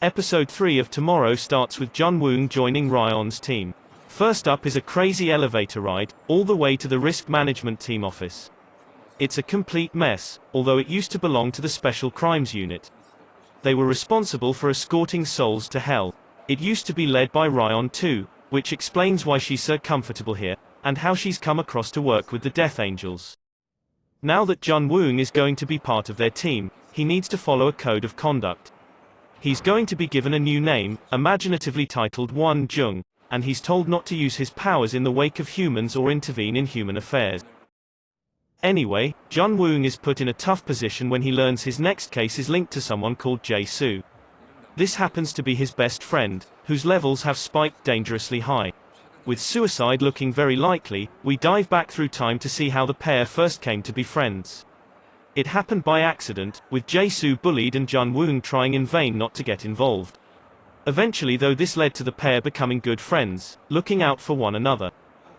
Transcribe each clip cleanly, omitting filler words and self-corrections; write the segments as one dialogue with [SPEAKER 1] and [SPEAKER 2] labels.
[SPEAKER 1] Episode 3 of Tomorrow starts with Jun-woong joining Ryon's team. First up is a crazy elevator ride, all the way to the risk management team office. It's a complete mess, although it used to belong to the Special Crimes Unit. They were responsible for escorting souls to hell. It used to be led by Ryon too, which explains why she's so comfortable here, and how she's come across to work with the Death Angels. Now that Jun-woong is going to be part of their team, he needs to follow a code of conduct. He's going to be given a new name, imaginatively titled Won-jung, and he's told not to use his powers in the wake of humans or intervene in human affairs. Anyway, Jun-woong is put in a tough position when he learns his next case is linked to someone called Jae-soo. This happens to be his best friend, whose levels have spiked dangerously high. With suicide looking very likely, we dive back through time to see how the pair first came to be friends. It happened by accident, with Jae-soo bullied and Jun-woong trying in vain not to get involved. Eventually though this led to the pair becoming good friends, looking out for one another.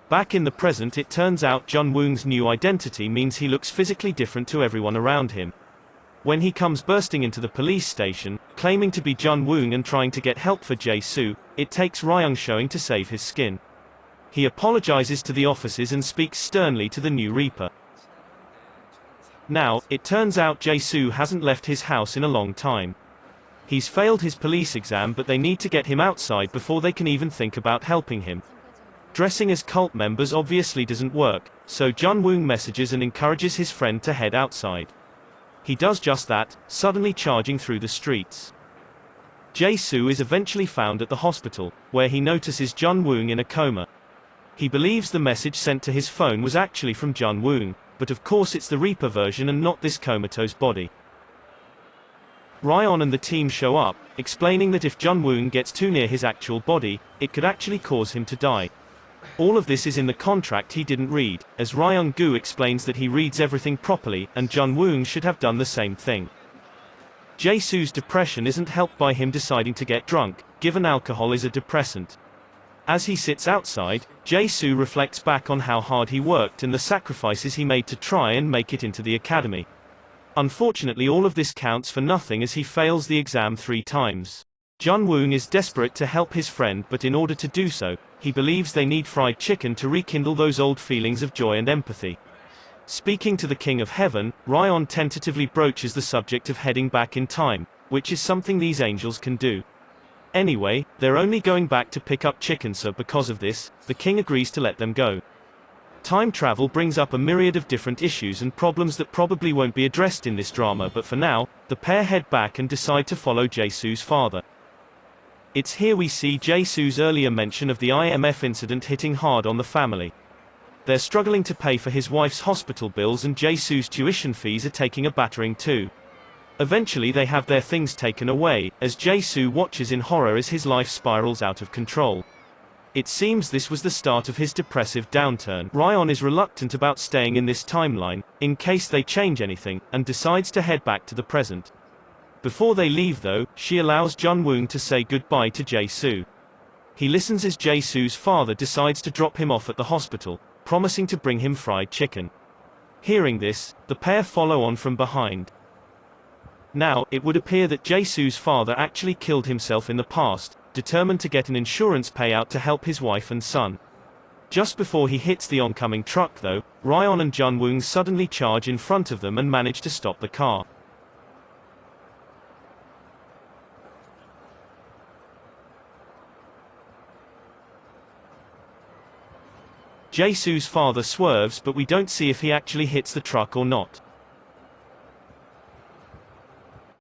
[SPEAKER 1] Back in the present it turns out Jun-woong's new identity means he looks physically different to everyone around him. When he comes bursting into the police station, claiming to be Jun-woong and trying to get help for Jae-soo, it takes Ryon showing to save his skin. He apologizes to the officers and speaks sternly to the new Reaper. Now, it turns out Jae-soo hasn't left his house in a long time. He's failed his police exam but they need to get him outside before they can even think about helping him. Dressing as cult members obviously doesn't work, so Jun-woong messages and encourages his friend to head outside. He does just that, suddenly charging through the streets. Jae-soo is eventually found at the hospital, where he notices Jun-woong in a coma. He believes the message sent to his phone was actually from Jun-woong, but of course it's the Reaper version and not this comatose body. Ryon and the team show up, explaining that if Jun-woong gets too near his actual body, it could actually cause him to die. All of this is in the contract he didn't read, as Ryong-gu explains that he reads everything properly, and Jun-woong should have done the same thing. Jae-soo's depression isn't helped by him deciding to get drunk, given alcohol is a depressant. As he sits outside, Jae-soo reflects back on how hard he worked and the sacrifices he made to try and make it into the academy. Unfortunately all of this counts for nothing as he fails the exam 3 times. Jun-woong is desperate to help his friend but in order to do so, he believes they need fried chicken to rekindle those old feelings of joy and empathy. Speaking to the King of Heaven, Ryon tentatively broaches the subject of heading back in time, which is something these angels can do. Anyway, they're only going back to pick up chicken, so because of this, the king agrees to let them go. Time travel brings up a myriad of different issues and problems that probably won't be addressed in this drama, but for now, the pair head back and decide to follow Jae-soo's father. It's here we see Jae-soo's earlier mention of the IMF incident hitting hard on the family. They're struggling to pay for his wife's hospital bills and Jae-soo's tuition fees are taking a battering too. Eventually they have their things taken away, as Jae-soo watches in horror as his life spirals out of control. It seems this was the start of his depressive downturn. Ryon is reluctant about staying in this timeline, in case they change anything, and decides to head back to the present. Before they leave though, she allows Jun-woong to say goodbye to Jae-soo. He listens as Jae-soo's father decides to drop him off at the hospital, promising to bring him fried chicken. Hearing this, the pair follow on from behind. Now, it would appear that Jae-soo's father actually killed himself in the past, determined to get an insurance payout to help his wife and son. Just before he hits the oncoming truck though, Ryon and Jun-woong suddenly charge in front of them and manage to stop the car. Jae-soo's father swerves but we don't see if he actually hits the truck or not.